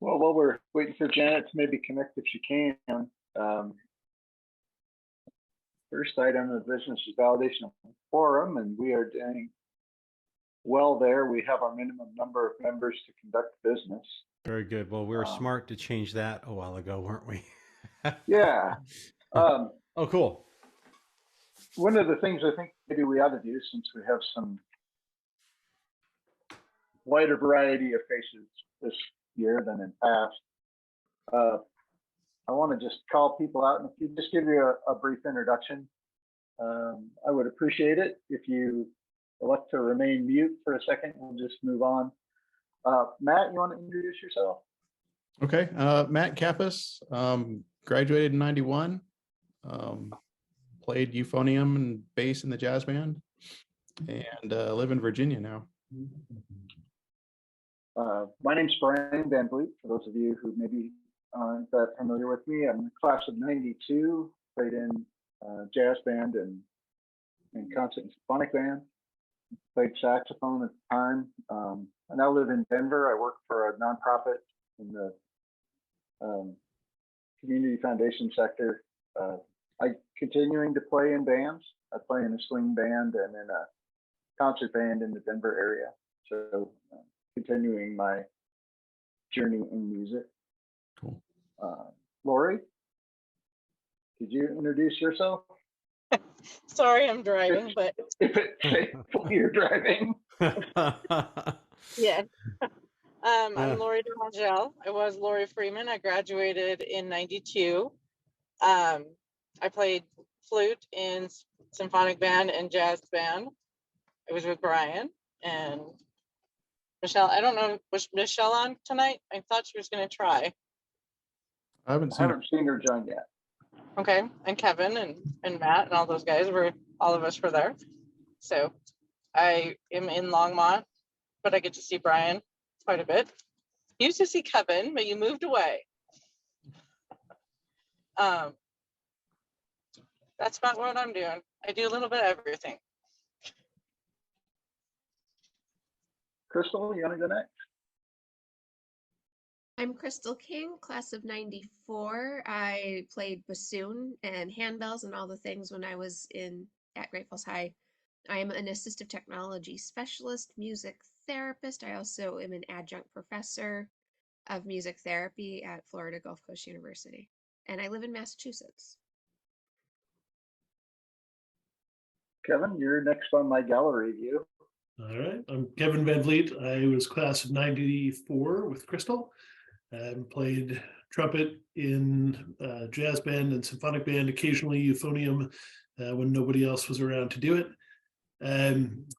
Well, while we're waiting for Janet to maybe connect if she can, first item of business is validation of quorum, and we are doing well there. We have our minimum number of members to conduct business. Very good. Well, we were smart to change that a while ago, weren't we? Yeah. Oh, cool. One of the things I think maybe we ought to do, since we have some wider variety of faces this year than in past, I want to just call people out, and if you just give you a brief introduction, I would appreciate it. If you elect to remain mute for a second, we'll just move on. Matt, you want to introduce yourself? Okay, Matt Kappas, graduated in '91, played euphonium and bass in the jazz band, and live in Virginia now. My name's Brian Van Vliet. For those of you who maybe aren't that familiar with me, I'm in the class of '92, played in jazz band and concert and symphonic band, played saxophone at the time. I now live in Denver. I work for a nonprofit in the community foundation sector. I continuing to play in bands. I play in a swing band and in a concert band in the Denver area. So continuing my journey in music. Cool. Lori, could you introduce yourself? Sorry, I'm driving, but if it's safe while you're driving. yeah. I'm Lori DeMangel. I was Lori Freeman. I graduated in '92. I played flute in symphonic band and jazz band. I was with Brian and Michelle. I don't know, was Michelle on tonight? I thought she was going to try. I haven't seen her join yet. Okay, and Kevin and Matt and all those guys all of us were there. So I am in Longmont, but I get to see Brian quite a bit. Used to see Kevin, but you moved away. That's about what I'm doing. I do a little bit of everything. Crystal, you want to go next? I'm Crystal King, class of '94. I played bassoon and handbells and all the things when I was at Great Falls High. I am an assistive technology specialist, music therapist. I also am an adjunct professor of music therapy at Florida Gulf Coast University, and I live in Massachusetts. Kevin, you're next on my gallery view. All right, I'm Kevin Van Vliet. I was class of '94 with Crystal. Played trumpet in jazz band and symphonic band, occasionally euphonium when nobody else was around to do it.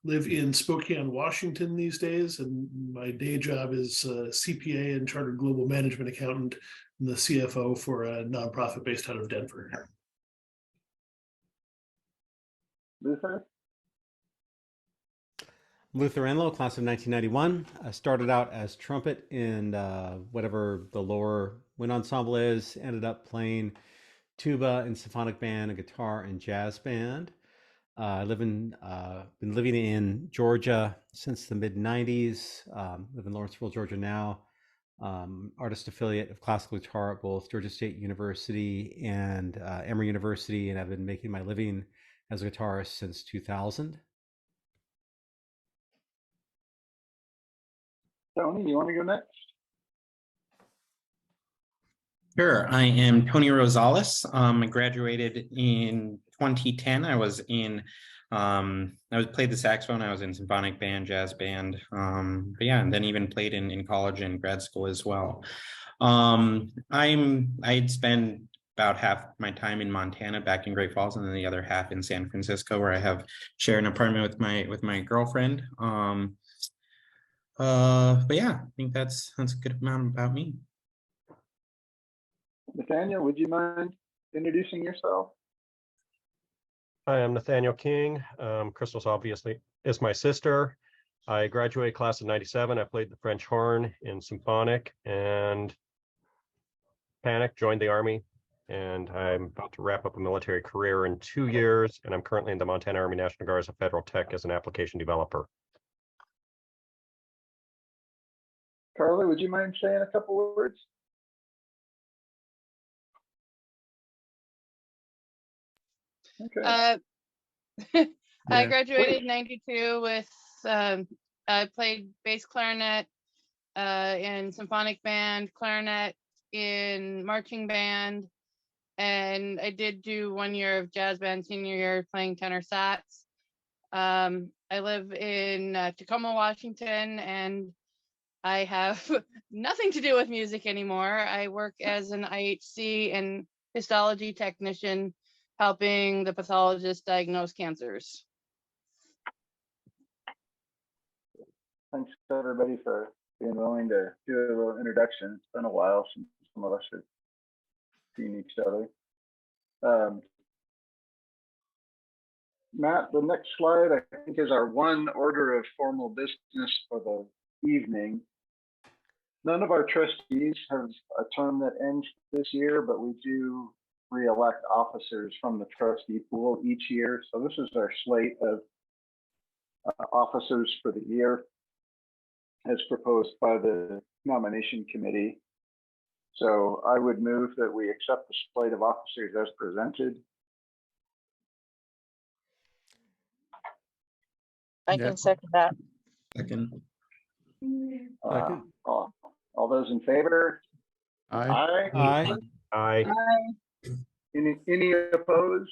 Live in Spokane, Washington these days, and my day job is CPA and Chartered Global Management Accountant and the CFO for a nonprofit based out of Denver. Luther? Luther Enlow, class of 1991. I started out as trumpet in whatever the lower wind ensemble is. Ended up playing tuba in symphonic band, and guitar and jazz band. I been living in Georgia since the mid '90s. Live in Lawrenceville, Georgia now. Artist affiliate of classical guitar at both Georgia State University and Emory University, and I've been making my living as a guitarist since 2000. Tony, you want to go next? Sure. I am Tony Rosales. I graduated in 2010. I played the saxophone. I was in symphonic band, jazz band. But yeah, and then even played in college and grad school as well. I'd spend about half my time in Montana, back in Great Falls, and then the other half in San Francisco, where I have shared an apartment with my girlfriend. But yeah, I think that's a good amount about me. Nathaniel, would you mind introducing yourself? Hi, I'm Nathaniel King. Crystal's obviously is my sister. I graduated class of '97. I played the French horn in symphonic and panicked, joined the Army, and I'm about to wrap up a military career in 2 years, and I'm currently in the Montana Army National Guard as a federal tech as an application developer. Carly, would you mind saying a couple of words? Okay. I Yeah. graduated in 92 with, I played bass clarinet in symphonic band, clarinet in marching band, and I did do 1 year of jazz band senior year playing tenor sax. I live in Tacoma, Washington, and I have nothing to do with music anymore. I work as an IHC and histology technician, helping the pathologist diagnose cancers. Thanks to everybody for being willing to do a little introduction. It's been a while since some of us have seen each other. Matt, the next slide, I think, is our one order of formal business for the evening. None of our trustees have a term that ends this year, but we do re-elect officers from the trustee pool each year. So this is our slate of officers for the year as proposed by the nomination committee. So I would move that we accept the slate of officers as presented. I Yeah. can second that. Second. All those in favor? Aye. Aye. Aye. Aye. Any opposed?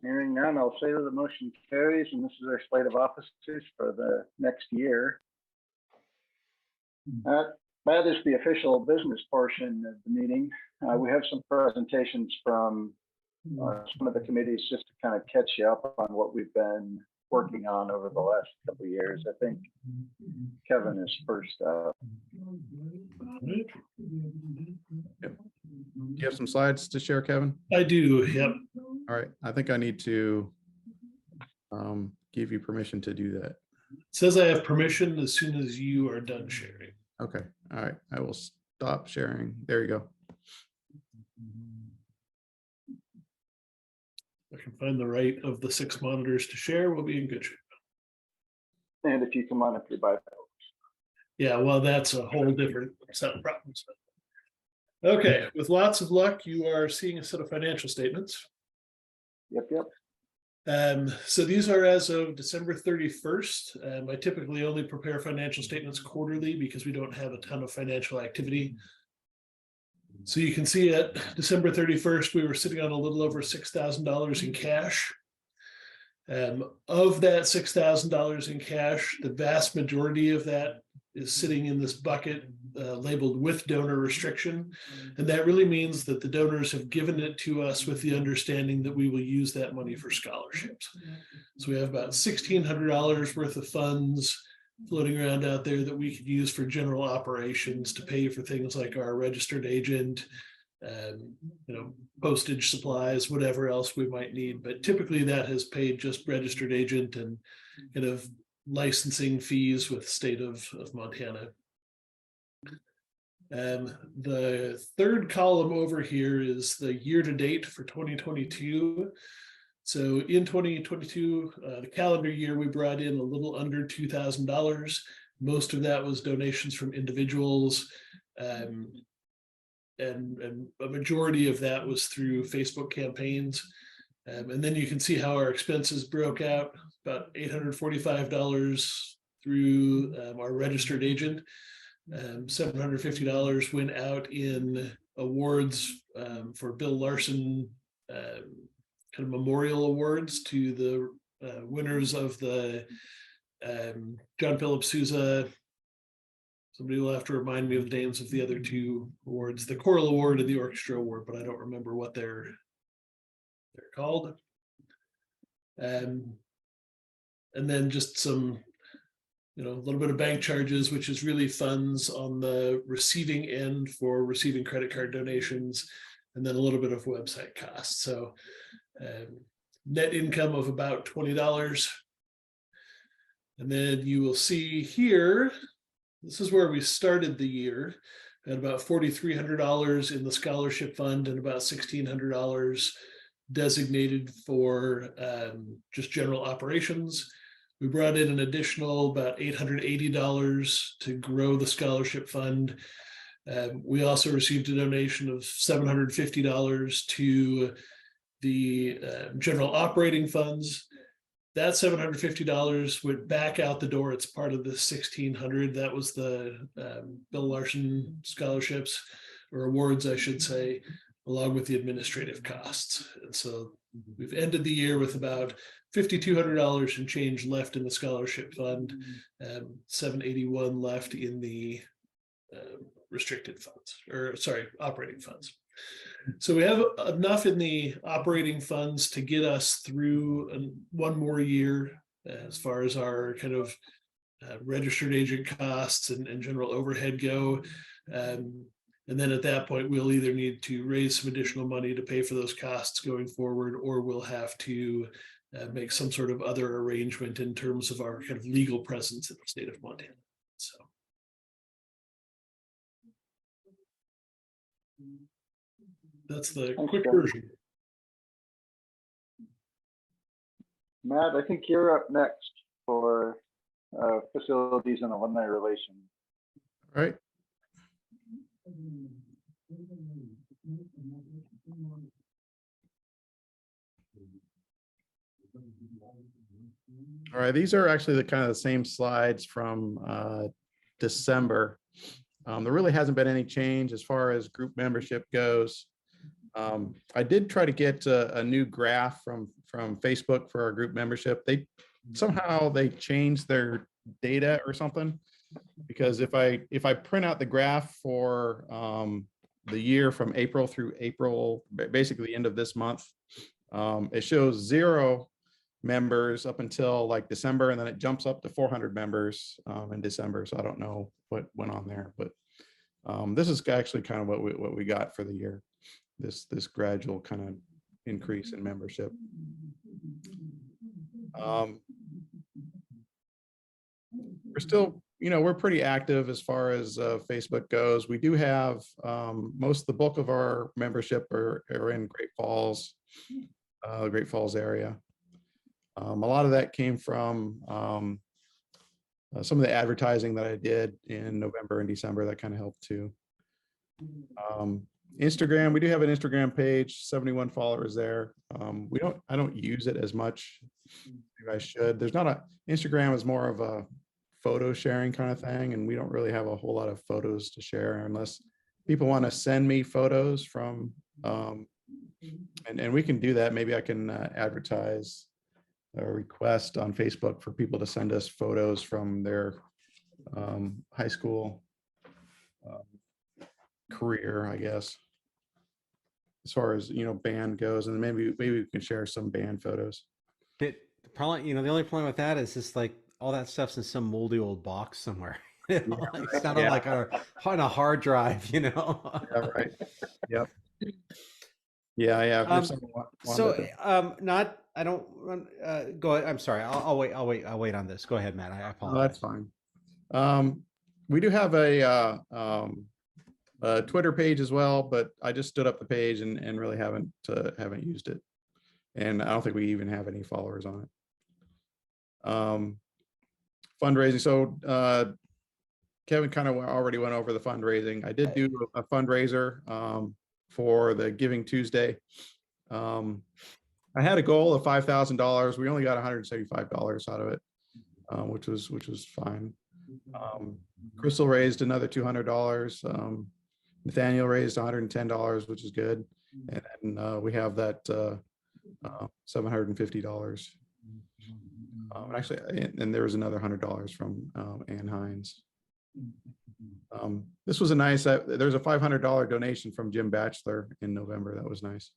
Hearing none, I'll say that the motion carries, and this is our slate of officers for the next year. That is the official business portion of the meeting. We have some presentations from some of the committees just to kind of catch you up on what we've been working on over the last couple of years. I think Kevin is first up. Yep. Do you have some slides to share, Kevin? I do, yep. All right. I think I need to give you permission to do that. It says I have permission as soon as you are done sharing. Okay. All right. I will stop sharing. There you go. If I can find the right of the 6 monitors to share, we'll be in good shape. And if you come on up your bipolar. Yeah, well, that's a whole different set of problems. Okay, with lots of luck, you are seeing a set of financial statements. Yep. So these are as of December 31st. I typically only prepare financial statements quarterly because we don't have a ton of financial activity. So you can see at December 31st, we were sitting on a little over $6,000 in cash. Of that $6,000 in cash, the vast majority of that is sitting in this bucket labeled with donor restriction. And that really means that the donors have given it to us with the understanding that we will use that money for scholarships. So we have about $1,600 worth of funds floating around out there that we could use for general operations to pay for things like our registered agent, postage supplies, whatever else we might need. But typically that has paid just registered agent and kind of licensing fees with state of Montana. The third column over here is the year to date for 2022. So in 2022, the calendar year, we brought in a little under $2,000. Most of that was donations from individuals. And a majority of that was through Facebook campaigns. And then you can see how our expenses broke out, about $845 through our registered agent. $750 went out in awards for Bill Larson kind of memorial awards to the winners of the John Philip Sousa. Somebody will have to remind me of the names of the other two awards, the choral award and the orchestra award, but I don't remember what they're called. And then just some, a little bit of bank charges, which is really funds on the receiving end for receiving credit card donations, and then a little bit of website costs. So net income of about $20. And then you will see here, this is where we started the year at about $4,300 in the scholarship fund and about $1,600 designated for just general operations. We brought in an additional about $880 to grow the scholarship fund. We also received a donation of $750 to the general operating funds. That $750 went back out the door. It's part of the 1,600. That was the Bill Larson scholarships, or awards, I should say, along with the administrative costs. And so we've ended the year with about $5,200 and change left in the scholarship fund, 781 left in the restricted funds, or sorry, operating funds. So we have enough in the operating funds to get us through one more year as far as our kind of registered agent costs and general overhead go. And then at that point, we'll either need to raise some additional money to pay for those costs going forward, or we'll have to make some sort of other arrangement in terms of our kind of legal presence in the state of Montana. So. That's the quick version. Matt, I think you're up next for facilities and alumni relations. All right. All right, these are actually the kind of the same slides from December. There really hasn't been any change as far as group membership goes. I did try to get a new graph from Facebook for our group membership. They somehow changed their data or something, because if I print out the graph for the year from April through April, basically the end of this month, it shows 0 members up until like December, and then it jumps up to 400 members in December. So I don't know what went on there, but this is actually kind of what we got for the year. This gradual kind of increase in membership. We're still, we're pretty active as far as Facebook goes. We do have most of the bulk of our membership are in Great Falls, the Great Falls area. A lot of that came from some of the advertising that I did in November and December. That kind of helped too. Instagram, we do have an Instagram page, 71 followers there. I don't use it as much as I should. Instagram is more of a photo sharing kind of thing, and we don't really have a whole lot of photos to share unless people want to send me photos from, and we can do that. Maybe I can advertise a request on Facebook for people to send us photos from their high school career, I guess, as far as band goes, and maybe we can share some band photos. The only problem with that is just like all that stuff's in some moldy old box somewhere. It's not on like on a hard drive, Yeah, right. Yep. Yeah. I don't go ahead. I'm sorry. I'll wait on this. Go ahead, Matt. I apologize. No, that's fine. We do have a Twitter page as well, but I just stood up the page and really haven't used it, and I don't think we even have any followers on it. Fundraising. So Kevin kind of already went over the fundraising. I did do a fundraiser for the Giving Tuesday. I had a goal of $5,000. We only got $175 out of it, which was fine. Crystal raised another $200. Nathaniel raised $110, which is good, and then we have that $750. Actually, and there was another $100 from Ann Hines. This was a nice. There's a $500 donation from Jim Batchelor in November. That was nice.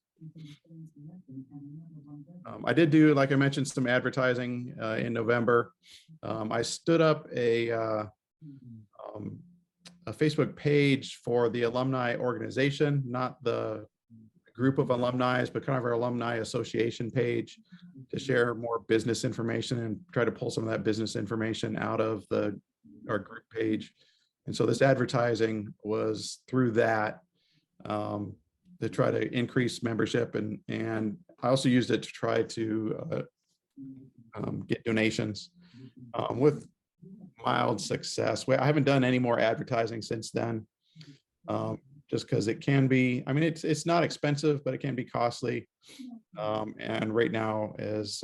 I did do, like I mentioned, some advertising in November. I stood up a Facebook page for the alumni organization, not the group of alumni, but kind of our alumni association page, to share more business information and try to pull some of that business information out of our group page. And so this advertising was through that to try to increase membership, and I also used it to try to get donations. with mild success. I haven't done any more advertising since then. Just because it can be, I mean, it's not expensive, but it can be costly. And right now, as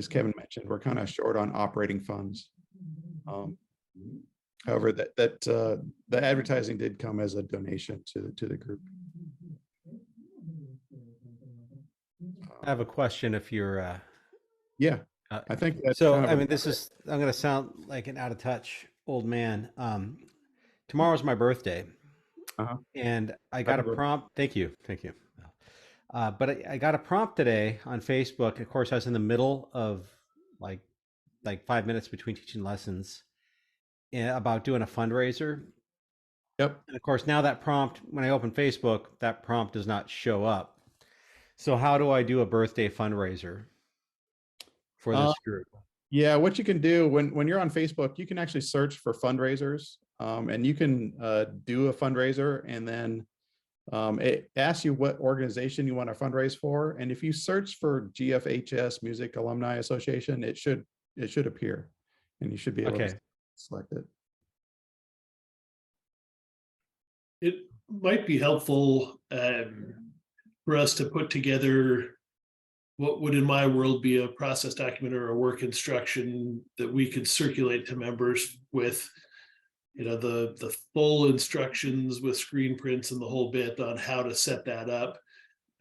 Kevin mentioned, we're kind of short on operating funds. However, the advertising did come as a donation to the group. I have a question if you're Yeah, I think that's so kind of I mean this is I'm gonna sound like an out of touch old man. Tomorrow's my birthday. And I got a prompt. Thank you. But I got a prompt today on Facebook. Of course, I was in the middle of like 5 minutes between teaching lessons about doing a fundraiser. Yep. And of course, now that prompt, when I open Facebook, that prompt does not show up. So how do I do a birthday fundraiser for this group? Yeah, what you can do when you're on Facebook, you can actually search for fundraisers, and you can do a fundraiser, and then it asks you what organization you want to fundraise for. And if you search for GFHS Music Alumni Association, it should appear, and you should be able to select it. It might be helpful for us to put together what would in my world be a process document or a work instruction that we could circulate to members with, you know, the full instructions with screen prints and the whole bit on how to set that up.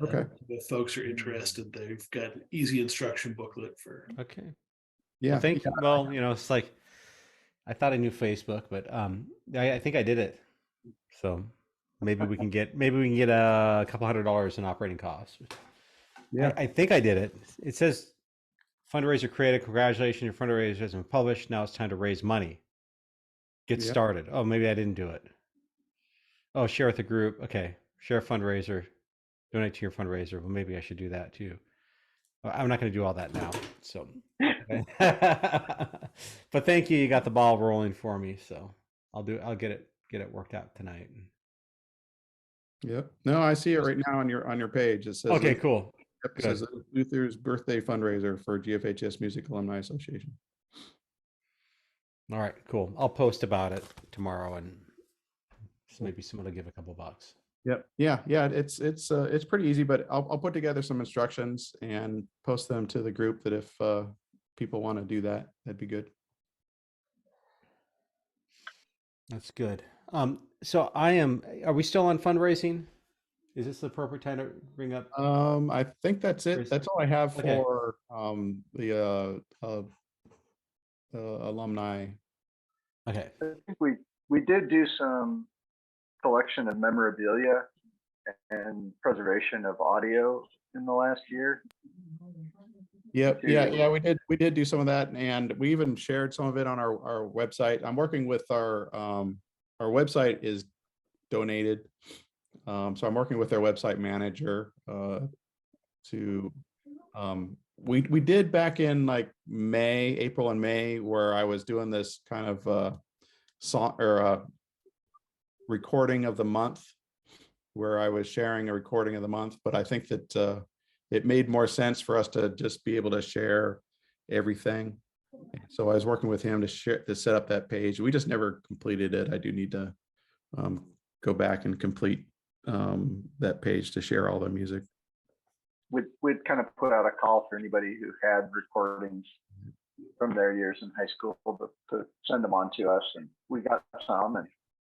Okay. If folks are interested, they've got an easy instruction booklet for. Okay. Yeah. Well, thank you. Well, you know, it's like I thought I knew Facebook, but I think I did it. So maybe we can get a couple $100 in operating costs. Yeah, I think I did it. It says fundraiser created. Congratulations, your fundraiser has been published. Now it's time to raise money. Get started. Oh, maybe I didn't do it. Oh, share with the group. Okay, share fundraiser. Donate to your fundraiser. Well, maybe I should do that too. I'm not going to do all that now. So, but thank you. You got the ball rolling for me. So I'll get it worked out tonight. Yep. No, I see it right now on your page. It says okay, cool. It says Luther's birthday fundraiser for GFHS Music Alumni Association. All right, cool. I'll post about it tomorrow, and maybe someone will give a couple bucks. Yep. Yeah. It's pretty easy, but I'll put together some instructions and post them to the group that if people want to do that, that'd be good. That's good. So are we still on fundraising? Is this the appropriate time to bring up? I think that's it. That's all I have for the alumni. Okay. I think we did do some collection of memorabilia and preservation of audio in the last year. Yep. Yeah. We did do some of that, and we even shared some of it on our website. I'm working with our website is donated. So I'm working with their website manager to we did back in like April and May, where I was doing this kind of song or recording of the month, where I was sharing a recording of the month. But I think that it made more sense for us to just be able to share everything. So I was working with him to set up that page. We just never completed it. I do need to go back and complete that page to share all the music. We'd kind of put out a call for anybody who had recordings from their years in high school to send them on to us, and we got some. And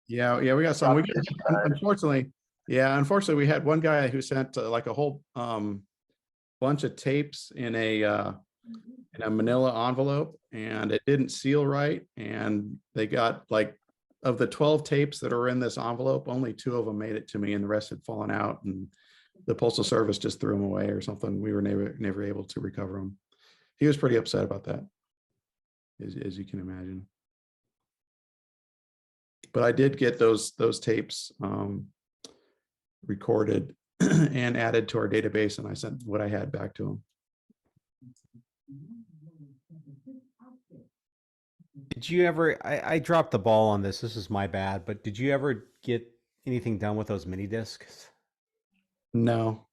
yeah, we got some. Unfortunately, we had one guy who sent like a whole bunch of tapes in a manila envelope, and it didn't seal right, and they got like, of the 12 tapes that are in this envelope, only 2 of them made it to me, and the rest had fallen out, and the Postal Service just threw them away or something. We were never able to recover them. He was pretty upset about that, as you can imagine. But I did get those tapes recorded and added to our database, and I sent what I had back to him. Did you ever, I dropped the ball on this. This is my bad, but did you ever get anything done with those mini discs? No,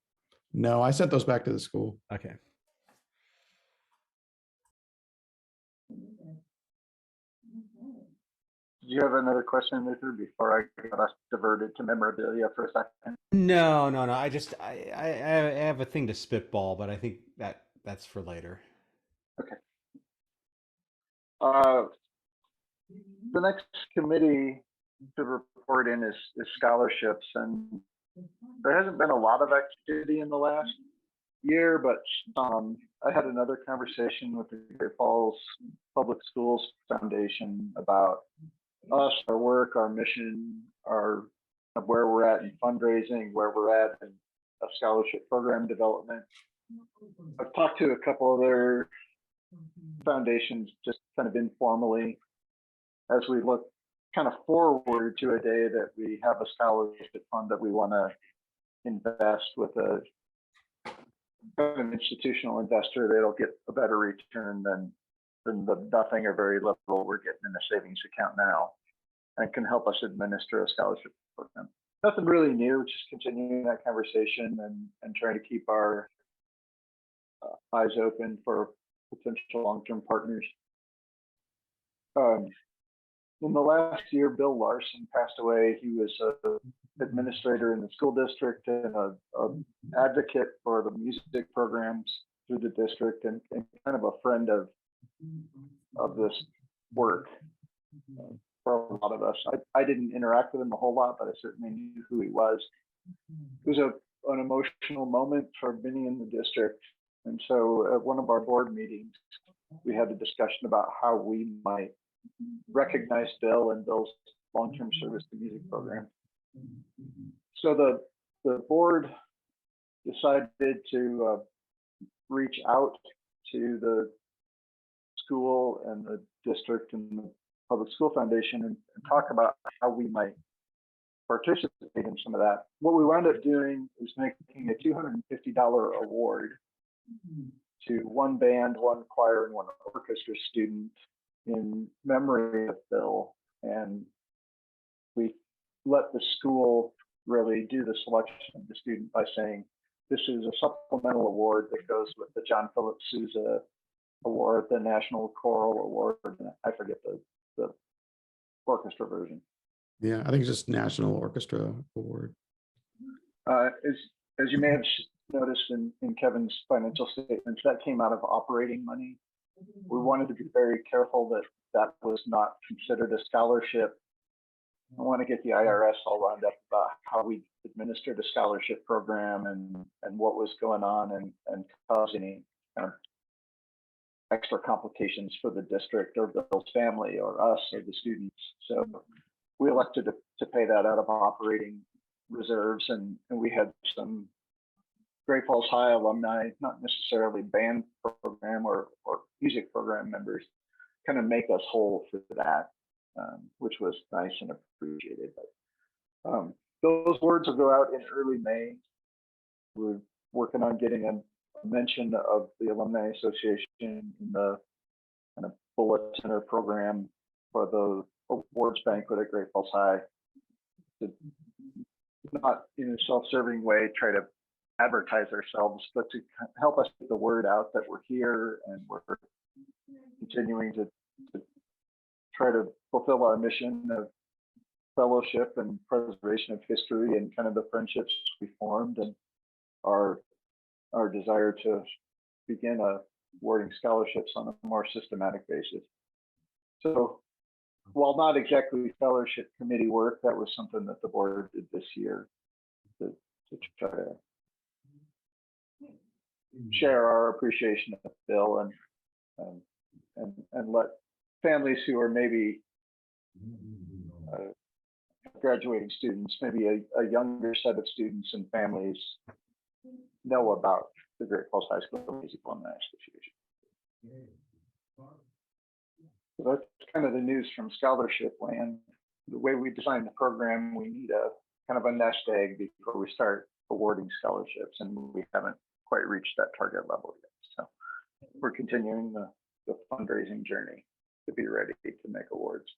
I sent those back to the school. Okay. you have another question, Luther, before I got us diverted to memorabilia for a second? No. I have a thing to spitball, but I think that's for later. Okay. The next committee to report in is scholarships, and there hasn't been a lot of activity in the last year, but I had another conversation with the Great Falls Public Schools Foundation about us, our work, our mission, where we're at in fundraising, where we're at in a scholarship program development. I've talked to a couple other foundations just kind of informally as we look kind of forward to a day that we have a scholarship fund that we want to invest with an institutional investor that'll get a better return than the nothing or very little we're getting in the savings account now, and can help us administer a scholarship program. Nothing really new, just continuing that conversation and trying to keep our eyes open for potential long-term partners. In the last year, Bill Larson passed away. He was an administrator in the school district and an advocate for the music programs through the district, and kind of a friend of this work for a lot of us. I didn't interact with him a whole lot, but I certainly knew who he was. It was an emotional moment for many in the district. And so at one of our board meetings, we had a discussion about how we might recognize Bill and Bill's long-term service to music program. So the board decided to reach out to the school and the district and the Public School Foundation and talk about how we might participate in some of that. What we wound up doing was making a $250 award to one band, one choir, and one orchestra student in memory of Bill. And we let the school really do the selection of the student by saying, this is a supplemental award that goes with the John Philip Sousa Award, the National Choral Award, and I forget the orchestra version. Yeah, I think it's just National Orchestra Award. As you may have noticed in Kevin's financial statements, that came out of operating money. We wanted to be very careful that that was not considered a scholarship. I want to get the IRS all wound up about how we administered a scholarship program and what was going on and cause any kind of extra complications for the district or Bill's family or us or the students. So we elected to pay that out of operating reserves, and we had some Great Falls High alumni, not necessarily band program or music program members, kind of make us whole for that, which was nice and appreciated. But those words will go out in early May. We're working on getting a mention of the Alumni Association in the kind of bulletin or program for the awards banquet at Great Falls High, to not in a self-serving way try to advertise ourselves, but to help us get the word out that we're here and we're continuing to try to fulfill our mission of fellowship and preservation of history and kind of the friendships we formed, and our desire to begin awarding scholarships on a more systematic basis. So while not exactly fellowship committee work, that was something that the board did this year to try to share our appreciation of Bill and let families who are maybe graduating students, maybe a younger set of students and families, know about the Great Falls High School Music Alumni Association. So that's kind of the news from scholarship land. The way we design the program, we need a kind of a nest egg before we start awarding scholarships, and we haven't quite reached that target level yet. So we're continuing the fundraising journey to be ready to make awards.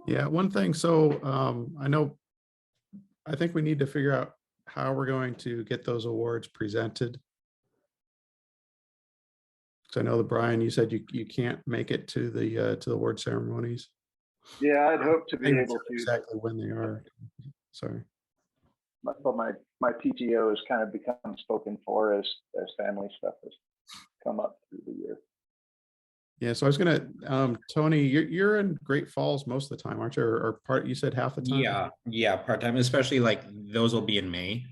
Yeah, one thing. So I think we need to figure out how we're going to get those awards presented. So I know that Brian, you said you can't make it to the award ceremonies. Yeah, I'd hope to be I'm not able sure to, exactly when they are. Sorry. but my PTO has kind of become spoken for as family stuff has come up through the year. Yeah, so I was gonna, Tony, you're in Great Falls most of the time, aren't you? Or part, you said half the time? Yeah, part-time, especially like those will be in May.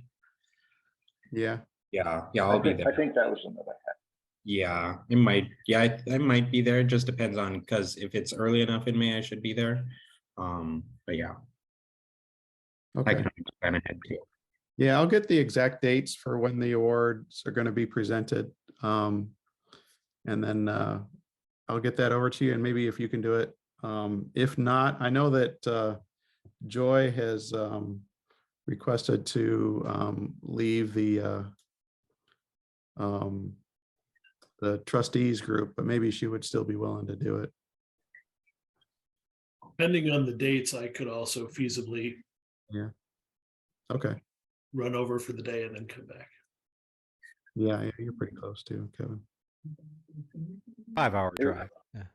Yeah. Yeah, I'll be there. I think that was another hat. Yeah, it might. Yeah, I might be there. It just depends on, because if it's early enough in May, I should be there. But yeah, I Okay. can plan ahead too. Yeah, I'll get the exact dates for when the awards are going to be presented. And then I'll get that over to you, and maybe if you can do it. If not, I know that Joy has requested to leave the trustees group, but maybe she would still be willing to do it. Depending on the dates, I could also feasibly Yeah. Okay. run over for the day and then come back. Yeah, you're pretty close too, Kevin. 5-hour drive.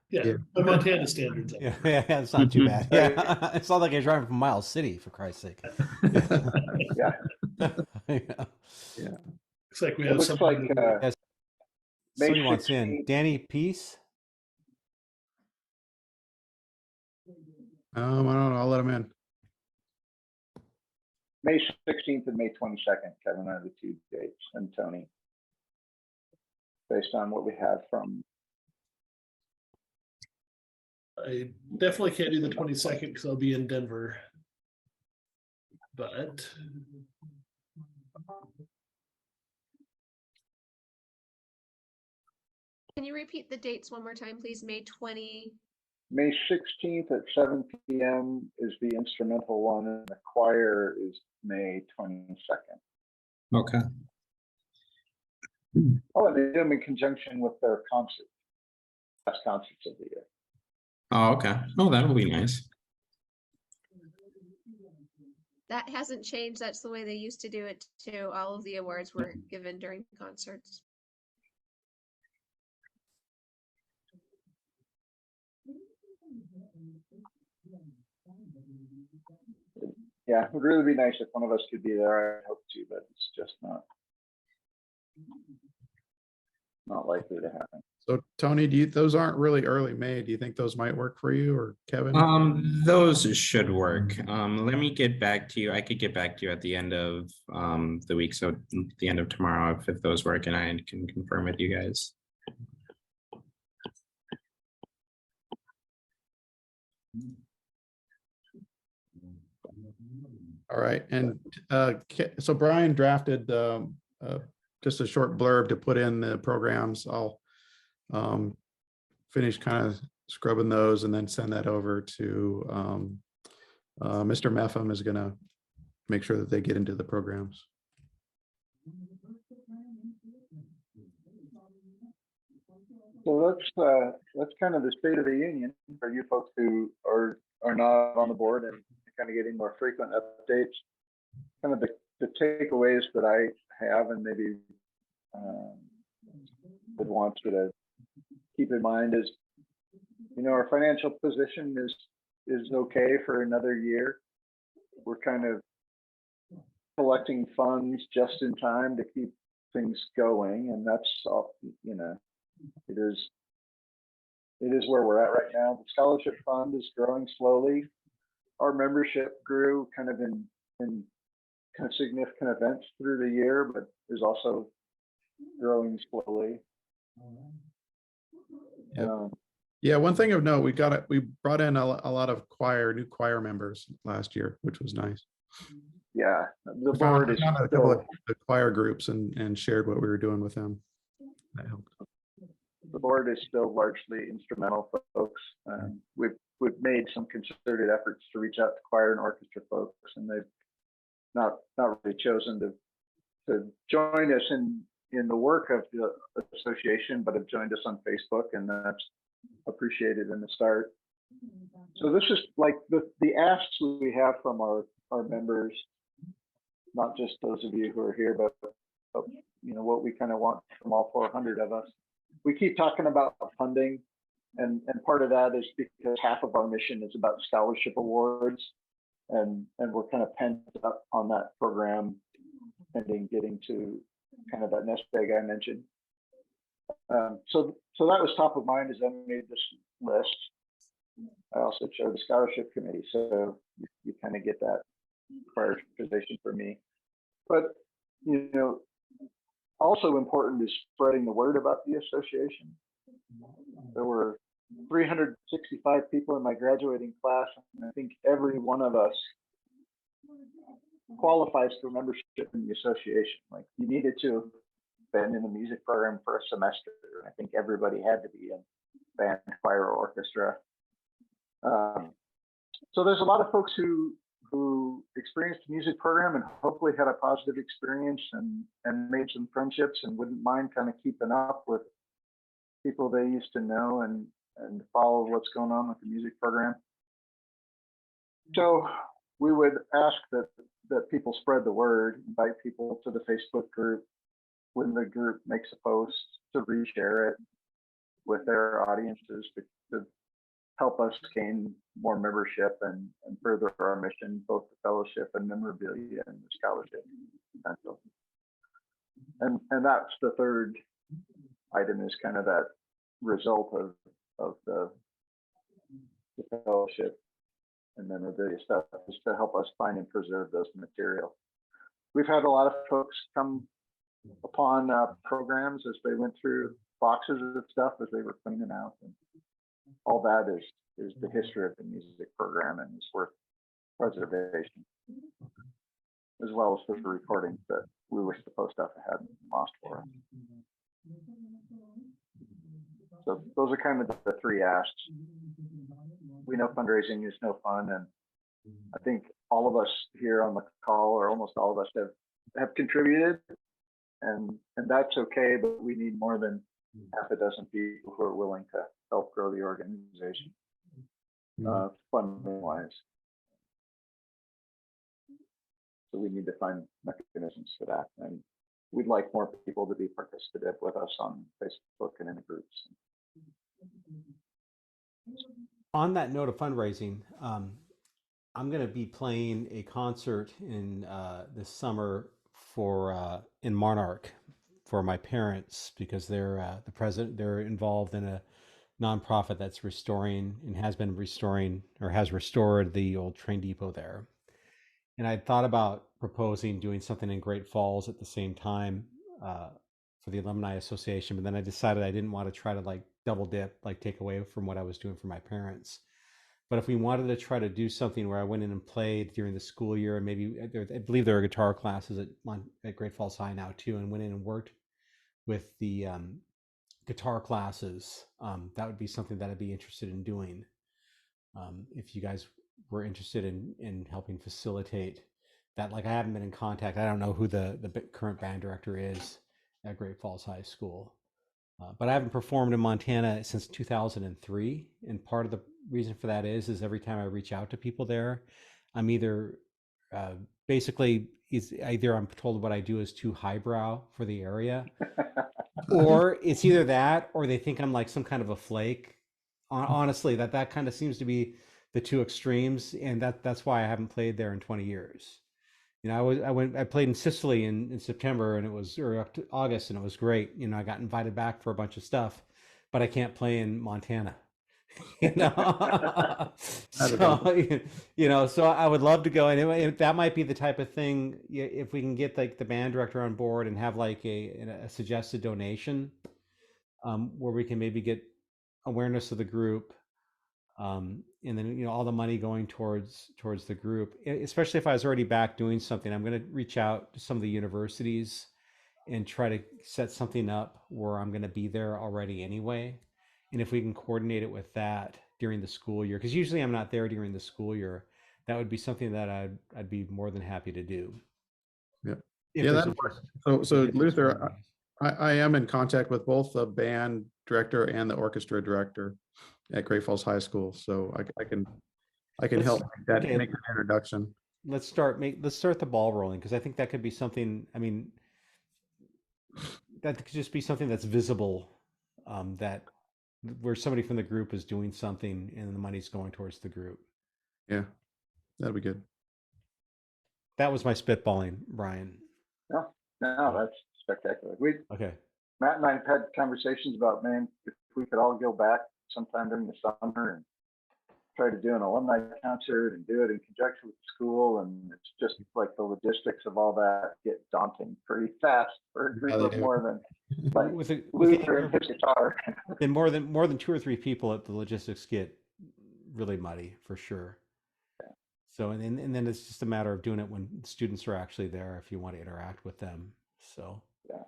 Yeah, Yeah. by Montana standards. Yeah, it's not too bad. Yeah, it's not like you're driving from Miles City, for Christ's sake. Yeah. Yeah. Looks like we It have looks something. like Yes. May Somebody wants 16th. in. Danny Peace. I don't know. I'll let him in. May 16th and May 22nd, Kevin, are the two dates, and Tony, based on what we have from. I definitely can't do the 22nd because I'll be in Denver. But Can you repeat the dates one more time, please? May 20. May 16th at 7 p.m. is the instrumental one, and the choir is May 22nd. Okay. Oh, and they do them in conjunction with their concert, last concerts of the year. Oh, okay. Oh, that'll be nice. That hasn't changed. That's the way they used to do it too. All of the awards were given during concerts. Yeah, it would really be nice if one of us could be there. I hope to, but it's just not likely to happen. So Tony, those aren't really early May. Do you think those might work for you, or Kevin? Those should work. Let me get back to you. I could get back to you at the end of the week, so the end of tomorrow, if those work, and I can confirm with you guys. All right, and so Brian drafted just a short blurb to put in the programs. I'll finish kind of scrubbing those and then send that over to Mr. Meffam is going to make sure that they get into the programs. So that's kind of the state of the union for you folks who are not on the board and kind of getting more frequent updates. Kind of the takeaways that I have, and maybe would want you to keep in mind is, our financial position is okay for another year. We're kind of collecting funds just in time to keep things going, and that's all, it is where we're at right now. The scholarship fund is growing slowly. Our membership grew kind of in kind of significant events through the year, but is also growing slowly. Yep. Yeah, one thing of note, we brought in a lot of new choir members last year, which was nice. Yeah, the board is a couple still, of the choir groups and shared what we were doing with them. That helped. the board is still largely instrumental folks. We've made some concerted efforts to reach out to choir and orchestra folks, and they've not really chosen to join us in the work of the association, but have joined us on Facebook, and that's appreciated in the start. So this is like the asks we have from our members, not just those of you who are here, but what we kind of want from all 400 of us. we keep talking about funding, and part of that is because half of our mission is about scholarship awards, and we're kind of pent up on that program, pending getting to kind of that nest egg I mentioned. So that was top of mind as I made this list. I also chaired the scholarship committee, so you kind of get that prioritization for me. But you know, also important is spreading the word about the association. There were 365 people in my graduating class, and I think every one of us qualifies for membership in the association. Like, you needed to have been in the music program for a semester. I think everybody had to be in band, choir, or orchestra. So there's a lot of folks who experienced the music program and hopefully had a positive experience and made some friendships and wouldn't mind kind of keeping up with people they used to know and follow what's going on with the music program. So we would ask that people spread the word, invite people to the Facebook group when the group makes a post, to reshare it with their audiences to help us gain more membership and further our mission, both the fellowship and memorabilia and the scholarship potential. And that's the third item, is kind of that result of the fellowship and memorabilia stuff, is to help us find and preserve those materials. We've had a lot of folks come upon programs as they went through boxes of stuff as they were cleaning out, and all that is the history of the music program, and it's worth preservation, as well as the recordings that we wish the post office hadn't lost for us. So those are kind of the three asks. We know fundraising is no fun, and I think all of us here on the call, or almost all of us, have contributed, and that's okay, but we need more than half a dozen people who are willing to help grow the organization, funding wise. So we need to find mechanisms for that, and we'd like more people to be participative with us on Facebook and in the groups. On that note of fundraising, I'm going to be playing a concert in this summer for in Monarch for my parents, because they're the president. They're involved in a nonprofit that's restoring and has been restoring, or has restored, the old train depot there. And I thought about proposing doing something in Great Falls at the same time for the Alumni Association, but then I decided I didn't want to try to like double dip, like take away from what I was doing for my parents. But if we wanted to try to do something where I went in and played during the school year, and maybe I believe there are guitar classes at Great Falls High now too, and went in and worked with the guitar classes, that would be something that I'd be interested in doing. If you guys were interested in helping facilitate that. Like, I haven't been in contact. I don't know who the current band director is at Great Falls High School. But I haven't performed in Montana since 2003. And part of the reason for that is every time I reach out to people there, I'm either basically either I'm told what I do is too highbrow for the area, or it's either that, or they think I'm like some kind of a flake. Honestly, that kind of seems to be the two extremes, and that's why I haven't played there in 20 years. You know, I played in Sicily in September, and it was, or August, and it was great. You know, I got invited back for a bunch of stuff, but I can't play in Montana. You know, so you know, so I would love to go, and that might be the type of thing, if we can get like the band director on board and have like a suggested donation, where we can maybe get awareness of the group. And then, you know, all the money going towards the group, especially if I was already back doing something. I'm going to reach out to some of the universities and try to set something up where I'm going to be there already anyway. And if we can coordinate it with that during the school year, because usually I'm not there during the school year, that would be something that I'd be more than happy to do. Yeah. Yeah, that works. So Luther, I am in contact with both the band director and the orchestra director at Great Falls High School, so I can help make an introduction. Let's start the ball rolling, because I think that could be something. I mean, that could just be something that's visible that where somebody from the group is doing something and the money's going towards the group. Yeah, that'd be good. That was my spitballing, Brian. No, that's spectacular. Okay. Matt and I have had conversations about, man, if we could all go back sometime during the summer and try to do an alumni concert and do it in conjunction with the school. And it's just like the logistics of all that get daunting pretty fast for a group of more than like with a Luther and his guitar. Then more than 2 or 3 people, at the logistics get really muddy for sure. Yeah. So and then it's just a matter of doing it when students are actually there if you want to interact with them. So yeah.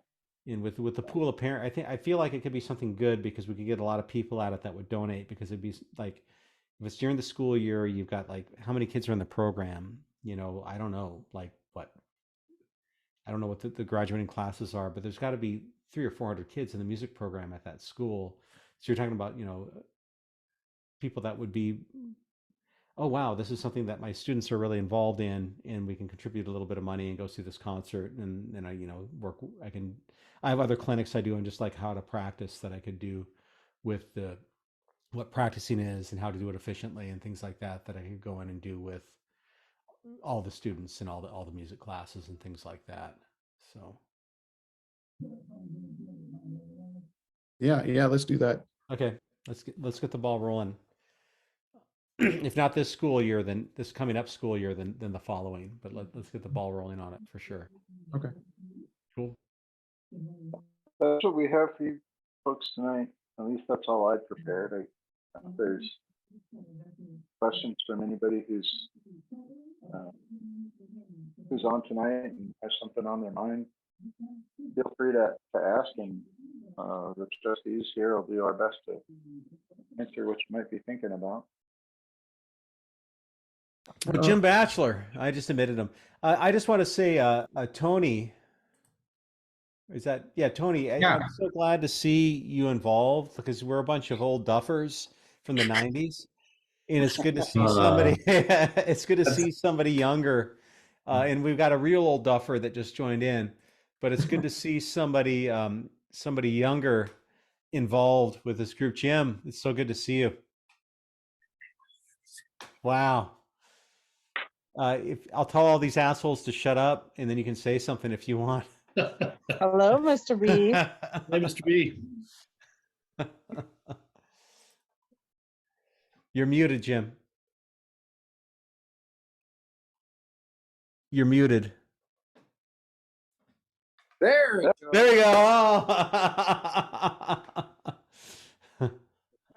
And with the pool of parent, I feel like it could be something good because we could get a lot of people at it that would donate, because it'd be like, if it's during the school year, you've got like, how many kids are in the program? You know, I don't know, like what, I don't know what the graduating classes are, but there's got to be 300 or 400 kids in the music program at that school. So you're talking about, you know, people that would be, oh wow, this is something that my students are really involved in, and we can contribute a little bit of money and go see this concert, and I, you know, I have other clinics I do on just like how to practice that I could do with what practicing is and how to do it efficiently and things like that I could go in and do with all the students and all the music classes and things like that. So yeah, let's do that. okay, let's get the ball rolling. If not this school year, then this coming up school year, then the following. But let's get the ball rolling on it for sure. Okay. Cool. That's what we have for you folks tonight. At least that's all I prepared. If there's questions from anybody who's on tonight and has something on their mind, feel free to ask, and the trustees here will do our best to answer what you might be thinking about. Jim Batchelor, I just admitted him. I just want to say, Tony, is that, yeah, Tony, Yeah. I'm so glad to see you involved, because we're a bunch of old duffers from the 90s. And it's good to see somebody, it's good to see somebody younger. And we've got a real old duffer that just joined in, but it's good to see somebody, somebody younger involved with this group. Jim, it's so good to see you. Wow. If I'll tell all these assholes to shut up, and then you can say something if you want. Hello, Mr. B. Hi, Mr. B. You're muted, Jim. You're muted. There we go. There you go.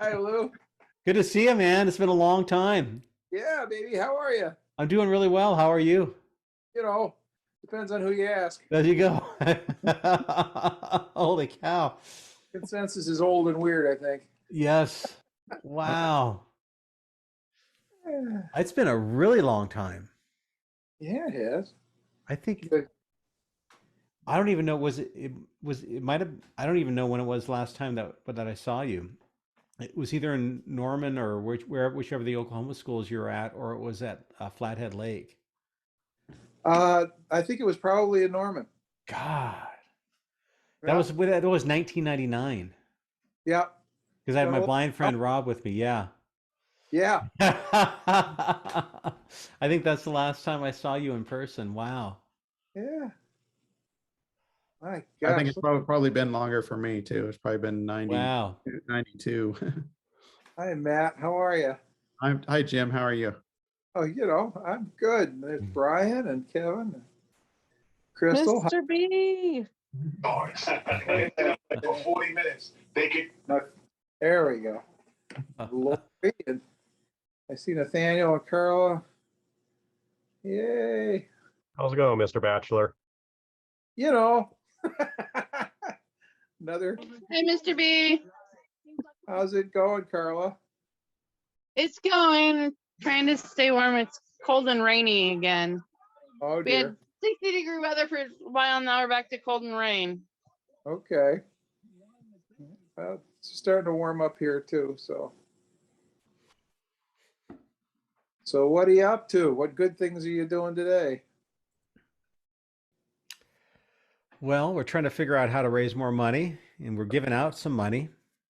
Hi, Lou. Good to see you, man. It's been a long time. Yeah, baby. How are you? I'm doing really well. How are you? You know, depends on who you ask. There you go. Holy cow. Consensus is old and weird, I think. Yes. Wow. It's been a really long time. Yeah, it has. I think Good. I don't even know, I don't even know when it was last time that I saw you. It was either in Norman or whichever the Oklahoma schools you were at, or it was at Flathead Lake. I think it was probably in Norman. God, Yeah. that was 1999. Yeah. Because I had my blind friend Rob with me. Yeah. Yeah. I think that's the last time I saw you in person. Wow. Yeah. My I gosh. think it's probably been longer for me too. It's probably been 90, Wow. 92. Hi, Matt. How are you? Hi, Jim. How are you? Oh, you know, I'm good. There's Brian and Kevin and Crystal. Mr. B. For 40 minutes. They could. There we go. Lori, and I see Nathaniel and Carla. Yay. How's it going, Mr. Batchelor? You know. Another. Hey, Mr. B. How's it going, Carla? It's going. Trying to stay warm. It's cold and rainy again. Oh We had dear. 60-degree weather for a while. Now we're back to cold and rain. Okay. Well, it's starting to warm up here too, so. So what are you up to? What good things are you doing today? Well, we're trying to figure out how to raise more money, and we're giving out some money.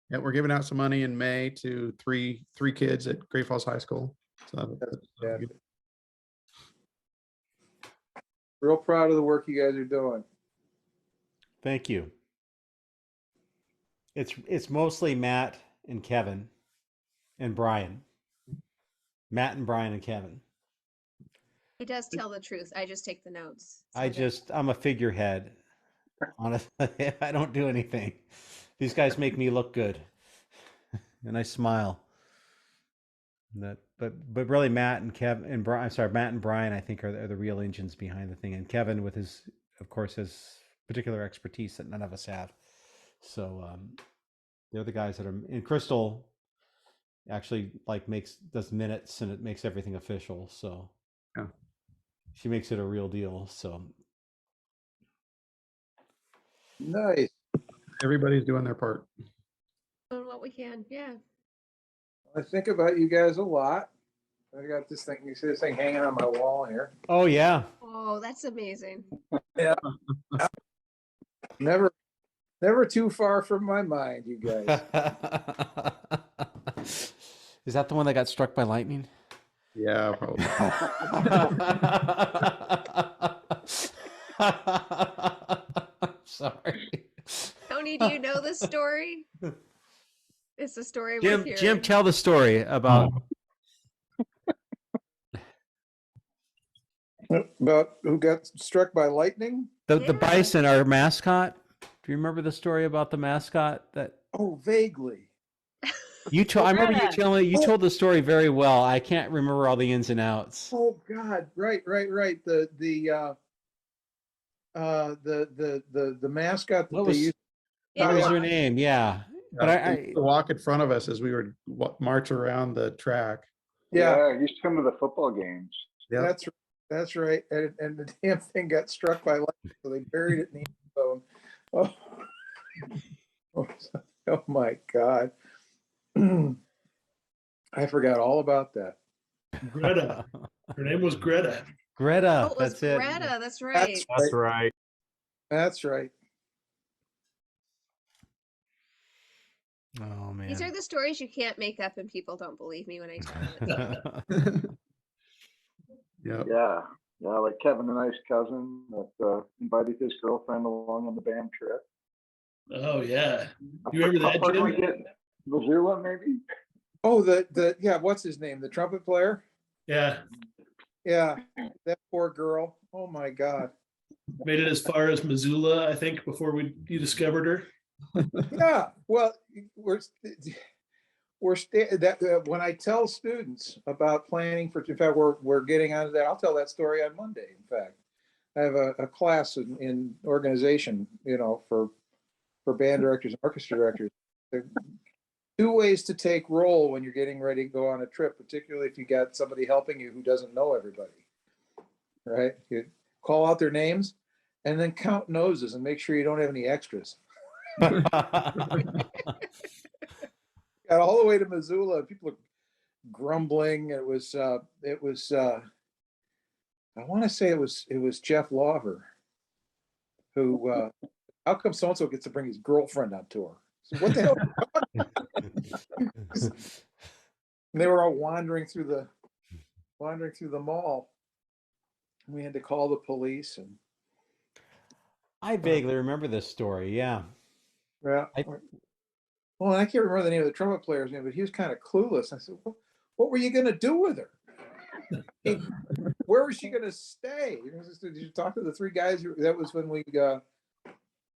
Yeah, we're giving out some money in May to three kids at Great Falls High School. So Yeah. Real proud of the work you guys are doing. Thank you. It's mostly Matt and Kevin and Brian. Matt and Brian and Kevin. He does tell the truth. I just take the notes. I'm a figurehead. Honestly, I don't do anything. These guys make me look good, and I smile. But really, Matt and Kevin and Brian. I'm sorry, Matt and Brian. I think are the real engines behind the thing, and Kevin with his, of course, his particular expertise that none of us have. So they're the guys that are. And Crystal actually does minutes and it makes everything official. So yeah, she makes it a real deal. So Nice. everybody's doing their part. Doing what we can. Yeah. I think about you guys a lot. I got this thing. You see this thing hanging on my wall here. Oh yeah. Oh, that's amazing. Yeah. Never too far from my mind, you guys. Is that the one that got struck by lightning? Yeah, probably. Sorry. Tony, do you know this story? It's a story Jim, worth hearing. Jim, tell the story about who got struck by lightning? the bison, our mascot. Do you remember the story about the mascot that? Oh, vaguely. You told. I remember you told the story very well. I can't remember all the ins and outs. Oh God! Right. The mascot that they used. What was her name? Yeah, but I walk in front of us as we would march around the track. Yeah, he used to come to the football games. Yeah, that's right. And the damn thing got struck by lightning, so they buried it in the zone. Oh my God! I forgot all about that. Greta. Her name was Greta. Greta. Oh, it was that's it. Greta. That's right. That's right. That's right. Oh man. These are the stories you can't make up, and people don't believe me when I tell it. Yeah. Yeah, like Kevin, a nice cousin that invited his girlfriend along on the band trip. Oh yeah. You remember that, How far did we Jim? get? Missoula, maybe? Oh, the yeah, what's his name? The trumpet player? Yeah. Yeah, that poor girl. Oh my God. Made it as far as Missoula, I think, before you discovered her. Yeah, well, when I tell students about planning for, in fact, we're getting onto that. I'll tell that story on Monday. In fact, I have a class in organization, for band directors and orchestra directors. There are 2 ways to take roll when you're getting ready to go on a trip, particularly if you got somebody helping you who doesn't know everybody. Right? You call out their names and then count noses and make sure you don't have any extras. Got all the way to Missoula. People are grumbling. It was I want to say it was Jeff Lawver who how come so-and-so gets to bring his girlfriend on tour? So what the hell? And they were all wandering through the mall. We had to call the police and I vaguely remember this story. Yeah. well, I can't remember the name of the trumpet player's name, but he was kind of clueless. I said, "What were you going to do with her? Where was she going to stay? Did you talk to the 3 guys? That was when we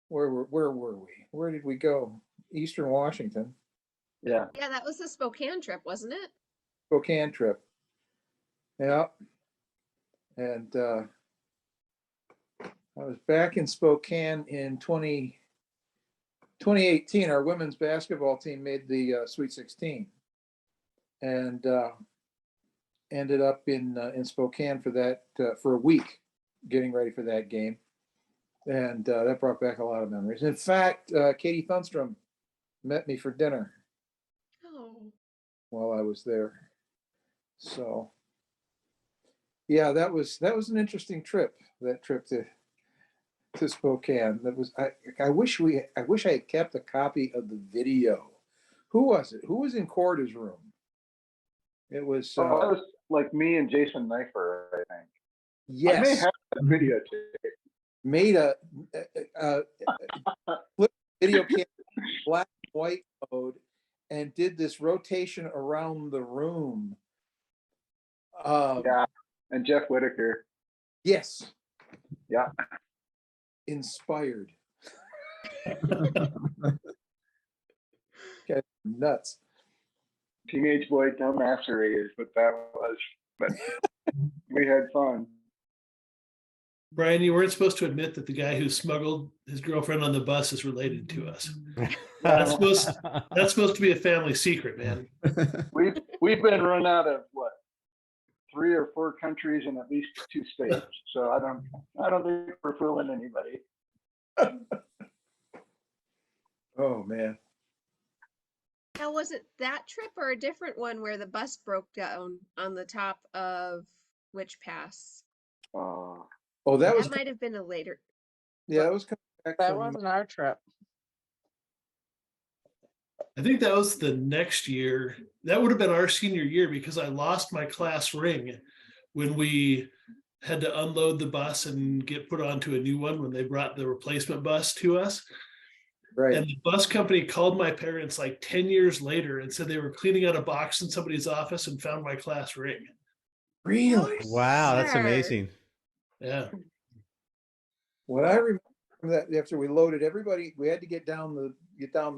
where were we? Where did we go? Eastern Washington. Yeah. Yeah, that was the Spokane trip, wasn't it? Spokane trip. Yeah. And I was back in Spokane in 2018. Our women's basketball team made the Sweet 16 and ended up in Spokane for that for a week, getting ready for that game. And that brought back a lot of memories. In fact, Katie Thunstrom met me for dinner while I was there. So yeah, that was an interesting trip. That trip to Spokane. That was I wish I had kept a copy of the video Who was it? Who was in Corda's room? It was, Oh, that was like me and Jason Neiffer, I think. I may yes, have that video too. made a flip video camera black and white mode and did this rotation around the room. Yeah, and Jeff Whitaker. Yes. Yeah. Inspired. Okay, nuts. Teenage boy dumbassery is what that was, but we had fun. Brian, you weren't supposed to admit that the guy who smuggled his girlfriend on the bus is related to us. That's supposed to be a family secret, man. We've been run out of what, 3 or 4 countries in at least 2 states. So I don't think we're fooling anybody. Oh man. Now, was it that trip or a different one where the bus broke down on the top of which pass? Oh, that was, might have been a later. yeah, that was coming back That from, wasn't our trip. I think that was the next year. That would have been our senior year because I lost my class ring when we had to unload the bus and get put onto a new one when they brought the replacement bus to us. right. And the bus company called my parents like 10 years later and said they were cleaning out a box in somebody's office and found my class ring. Really? Wow, that's Sure. amazing. Yeah. What I remember that after we loaded everybody, we had to get down the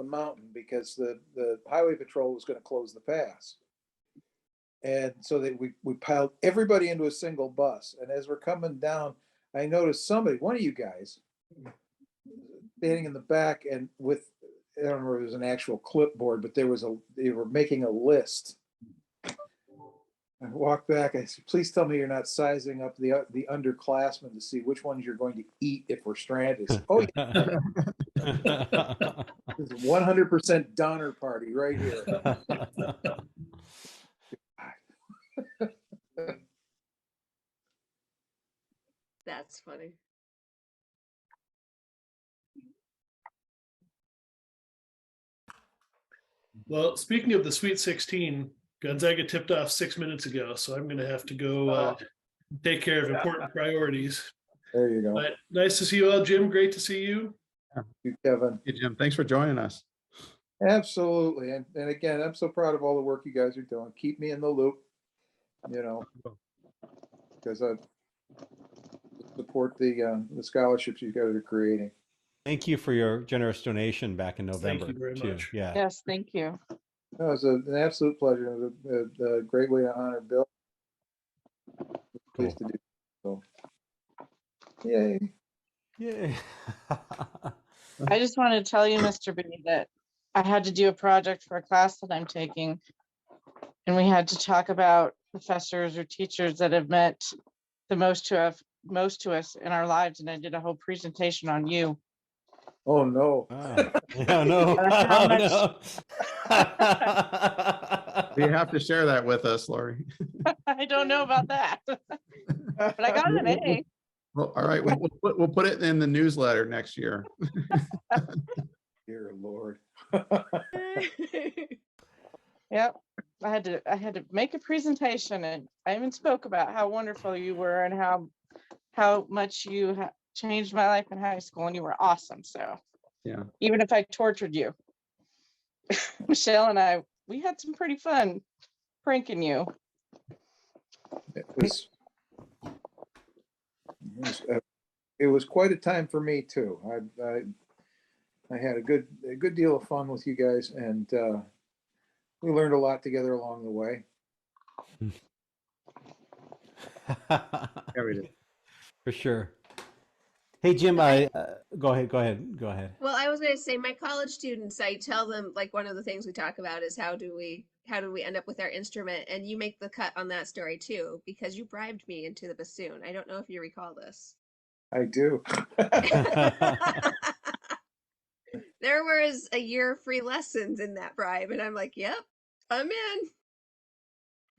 mountain because the highway patrol was going to close the pass. And so that we piled everybody into a single bus. And as we're coming down, I noticed somebody, one of you guys, standing in the back and with, I don't remember if it was an actual clipboard, but they were making a list. I walked back. I said, please tell me you're not sizing up the underclassmen to see which ones you're going to eat if we're stranded. Said, oh, yeah. This is 100% Donner Party right here. That's funny. Well, speaking of the Sweet 16, Gonzaga tipped off 6 minutes ago, so I'm going to have to go take care of important priorities. There you go. But nice to see you all, Jim. Great to see you. You, Kevin. Hey, Jim, thanks for joining us. Absolutely. And again, I'm so proud of all the work you guys are doing. Keep me in the loop, because I support the scholarships you guys are creating. Thank you for your generous donation back in November. Thank you very too. much. Yeah. Yes, thank you. No, it was an absolute pleasure. It was a great way to honor Bill. Pleased to do so. Yay. Yay. I just wanted to tell you, Mr. B, that I had to do a project for a class that I'm taking. And we had to talk about professors or teachers that have meant the most to us in our lives. And I did a whole presentation on you. Oh no. Oh, no. How Oh, much- no. You have to share that with us, Lori. I don't know about that. But I got an A. Well, all right, we'll put it in the newsletter next year. Dear Lord. Yep. I had to make a presentation, and I even spoke about how wonderful you were and how much you changed my life in high school, and you were awesome. So Yeah. even if I tortured you, Michelle and I, we had some pretty fun pranking you. It was quite a time for me too. I had a good deal of fun with you guys, and we learned a lot together along the way. Yeah, we did. For sure. Hey, Jim, go ahead. Well, I was going to say, my college students, I tell them, like, one of the things we talk about is how do we end up with our instrument? And you make the cut on that story too, because you bribed me into the bassoon. I don't know if you recall this. I do. There was a year of free lessons in that bribe, and I'm like, yep, I'm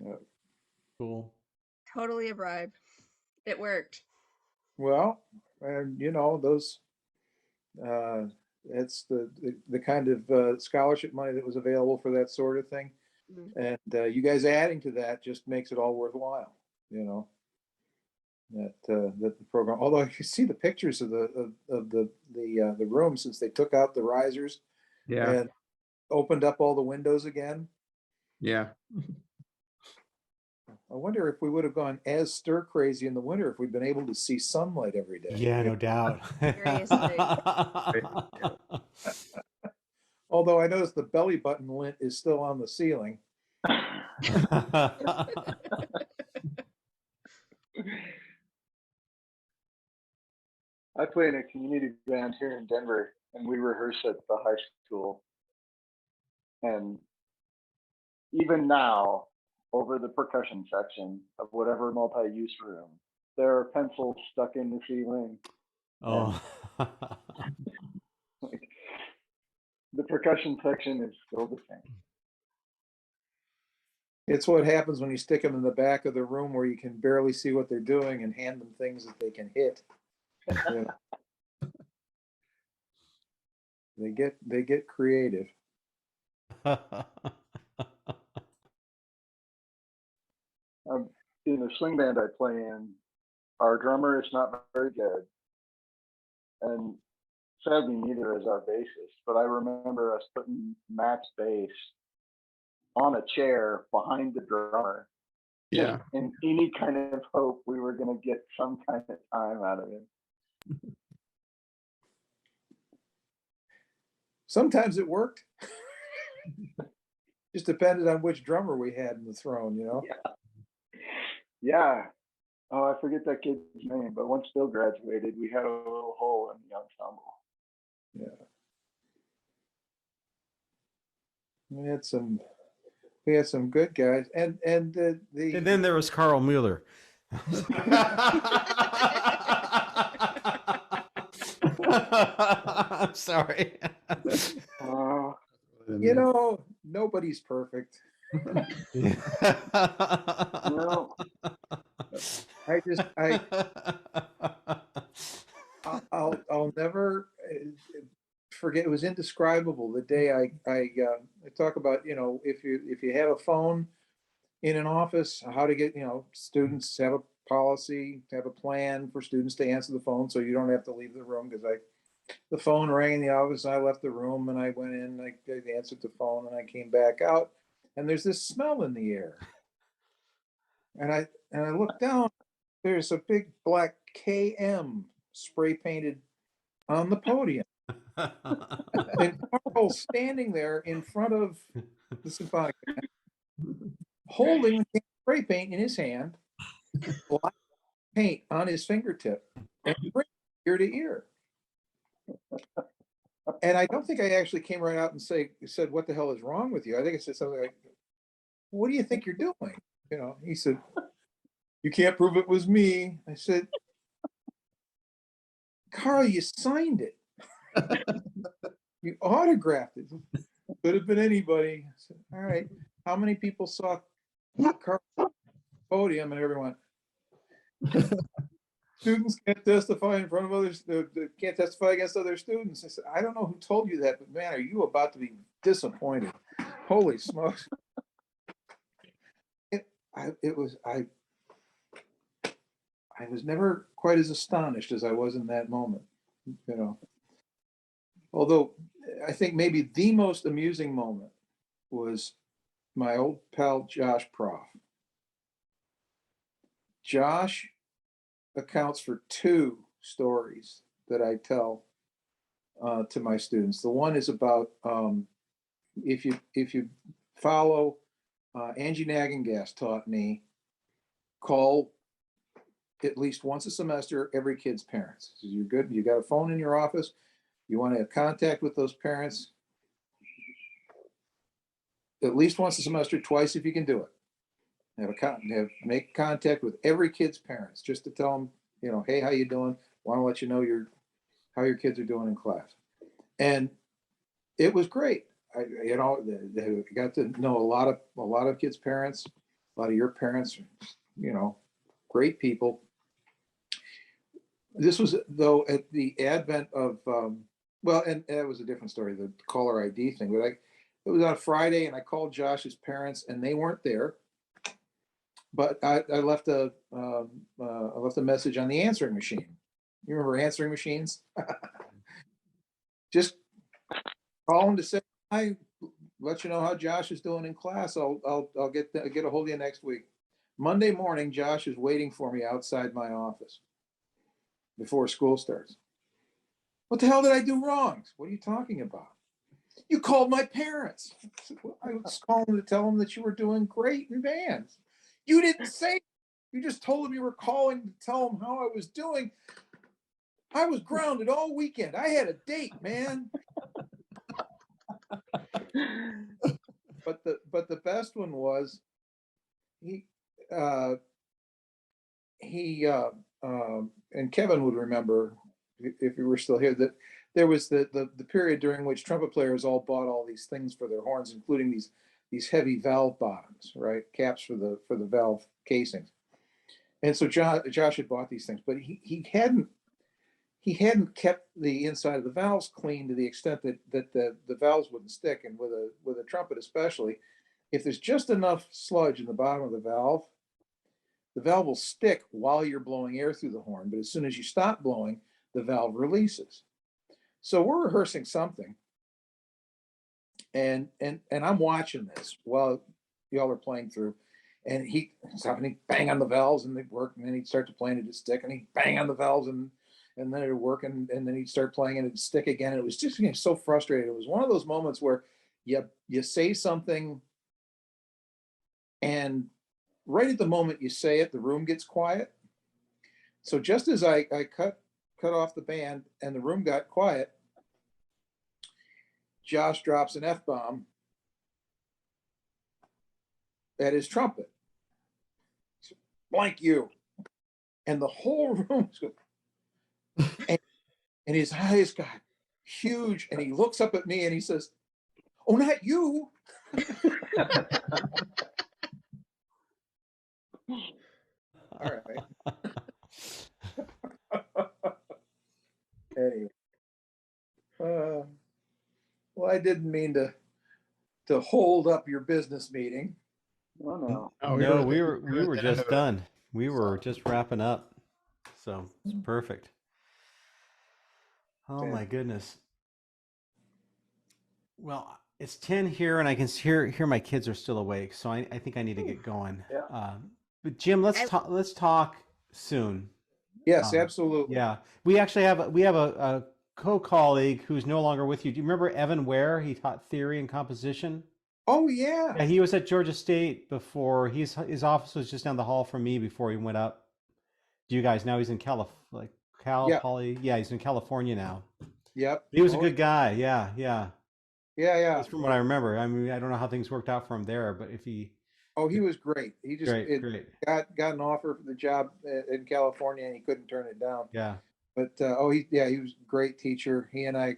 in. Cool. Totally a bribe. It worked. Well, and those That's the kind of scholarship money that was available for that sort of thing. Mhm. And you guys adding to that just makes it all worthwhile, that the program. Although you see the pictures of the room since they took out the risers Yeah, and opened up all the windows again. yeah. I wonder if we would have gone as stir crazy in the winter if we'd been able to see sunlight every day. Yeah, no doubt. Seriously. Although I noticed the belly button lint is still on the ceiling. I play in a community band here in Denver, and we rehearse at the high school. And even now, over the percussion section of whatever multi-use room, there are pencils stuck in the ceiling. Oh. Like, the percussion section is still the same. It's what happens when you stick them in the back of the room where you can barely see what they're doing and hand them things that they can hit. You know. They get creative. In the swing band I play in, our drummer is not very good, and sadly neither is our bassist. But I remember us putting Matt's bass on a chair behind the drummer, Yeah. in any kind of hope we were going to get some kind of time out of him. Sometimes it worked. Just depended on which drummer we had in the throne, Yeah. Oh, I forget that kid's name, but once Bill graduated, we had a little hole in the ensemble. Yeah. We had some good guys, and the And then there was Carl Mueller. I'm sorry. Nobody's perfect. No. I'll never forget. It was indescribable the day I talk about, if you have a phone in an office, how to get, students have a policy, have a plan for students to answer the phone so you don't have to leave the room, because the phone rang in the office and I left the room and I went in, I answered the phone and I came back out and there's this smell in the air. And I looked down, there's a big black KM spray painted on the podium. And Carl's standing there in front of the symphonic band, holding the spray paint in his hand, black paint on his fingertip, and ear to ear. And I don't think I actually came right out and said, "What the hell is wrong with you?" I think I said something like, "What do you think you're doing?" He said, "You can't prove it was me." I said, "Carl, you signed it. You autographed it. Could have been anybody." I said, "All right. How many people saw Carl on the podium?" And everyone, "Students can't testify in front of others. Can't testify against other students." I said, "I don't know who told you that, but man, are you about to be disappointed? Holy smokes!" I was never quite as astonished as I was in that moment, Although I think maybe the most amusing moment was my old pal Josh Prof. Josh accounts for two stories that I tell to my students. The one is about if you follow Angie Nagengas taught me, call at least once a semester every kid's parents. So you're good. You got a phone in your office. You want to have contact with those parents at least once a semester, twice if you can do it. Make contact with every kid's parents just to tell them, "Hey, how you doing? Want to let you know how your kids are doing in class." And it was great. They got to know a lot of kids' parents, a lot of your parents, great people. This was, though, at the advent of Well, and that was a different story, the caller ID thing. But it was on a Friday, and I called Josh's parents, and they weren't there. But I left a message on the answering machine. You remember answering machines? Just call them to say hi, let you know how Josh is doing in class. I'll get a hold of you next week. Monday morning, Josh is waiting for me outside my office before school starts. What the hell did I do wrong? What are you talking about? You called my parents. I was calling to tell them that you were doing great in bands. You didn't say. You just told them you were calling to tell them how I was doing. I was grounded all weekend. I had a date, man. But the best one was and Kevin would remember if you were still here that there was the period during which trumpet players all bought all these things for their horns, including these heavy valve bottoms, right? Caps for the valve casings. And so Josh had bought these things, but he hadn't kept the inside of the valves clean to the extent that the valves wouldn't stick. And with a trumpet especially, if there's just enough sludge in the bottom of the valve will stick while you're blowing air through the horn. But as soon as you stop blowing, the valve releases. So we're rehearsing something, and I'm watching this while y'all are playing through, and he'd bang on the valves and they'd work, and then he'd start to play and it'd stick, and he'd bang on the valves and then it'd work, and then he'd start playing and it'd stick again. And it was just getting so frustrated. It was one of those moments where you say something, and right at the moment you say it, the room gets quiet. So just as I cut off the band and the room got quiet, Josh drops an F-bomb at his trumpet. Blank you. And the whole room is going, and his eyes got huge, and he looks up at me and he says, "Oh, not you." All right. Anyway. Well, I didn't mean to hold up your business meeting. Oh, no. No, we were just done. We were just wrapping up. So it's perfect. Oh my goodness. Well, it's 10 here, and I can hear my kids are still awake, so I think I need to get going. Yeah. But Jim, let's talk soon. Yes, absolutely. Yeah, we actually have a co-colleague who's no longer with you. Do you remember Evan Ware? He taught theory and composition. Oh yeah. Yeah, he was at Georgia State before. His office was just down the hall from me before he went up. Do you guys now? He's in Cal Poly. Yeah, he's in California now. Yep. He was a good guy. Yeah. That's from what I remember. I mean, I don't know how things worked out for him there, but if he. Oh, he was great. He just great. got an offer for the job in California, and he couldn't turn it down. Yeah. But he was a great teacher. He and I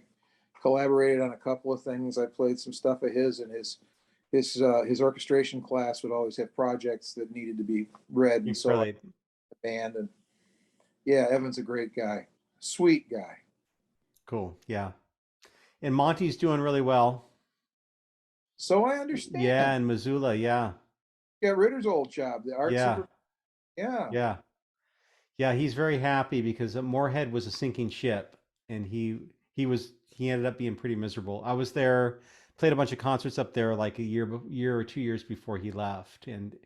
collaborated on a couple of things. I played some stuff of his, and his orchestration class would always have projects that needed to be read, and so the band. And yeah, Evan's a great guy, sweet guy. Cool. Yeah. And Monty's doing really well. So I understand. Yeah, in Missoula. Yeah. Got Ritter's old job, the art. Yeah. He's very happy because Moorhead was a sinking ship, and he ended up being pretty miserable. I was there, played a bunch of concerts up there like a year or 2 years before he left, and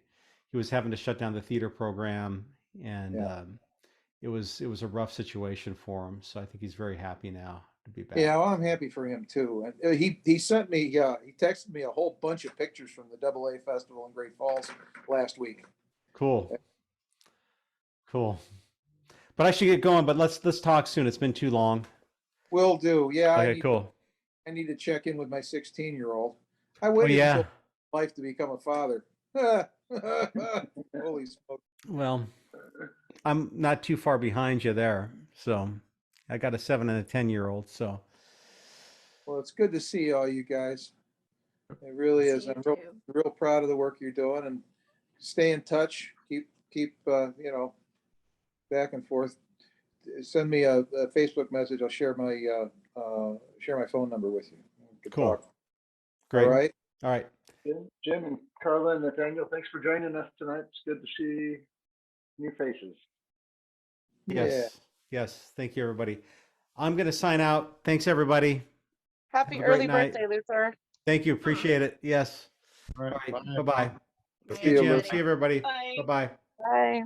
he was having to shut down the theater program, and it was a rough situation for him. So I think he's very happy now to be back. Yeah, well, I'm happy for him too. And he sent me he texted me a whole bunch of pictures from the AA Festival in Great Falls last week. Cool. But I should get going. But let's talk soon. It's been too long. Will do. Yeah. Okay. Cool. I need to check in with my 16-year-old. I waited until life to become a father. Holy smoke. Well, I'm not too far behind you there. So I got a 7 and a 10-year-old. So. Well, it's good to see all you guys. It really is. I'm real proud of the work you're doing, and stay in touch. Keep back and forth. Send me a Facebook message. I'll share my share my phone number with you. We could Cool. talk. Great. All right. All right. Jim and Carla and Nathaniel, thanks for joining us tonight. It's good to see new faces. Yes. Yes. Thank you, everybody. I'm going to sign out. Thanks, everybody. Happy Have a great early night. birthday, Luther. Thank you. Appreciate it. Yes. All right. All right. Bye. Bye-bye. Bye, See you, Jim. everybody. See you, everybody. Bye. Bye-bye. Bye.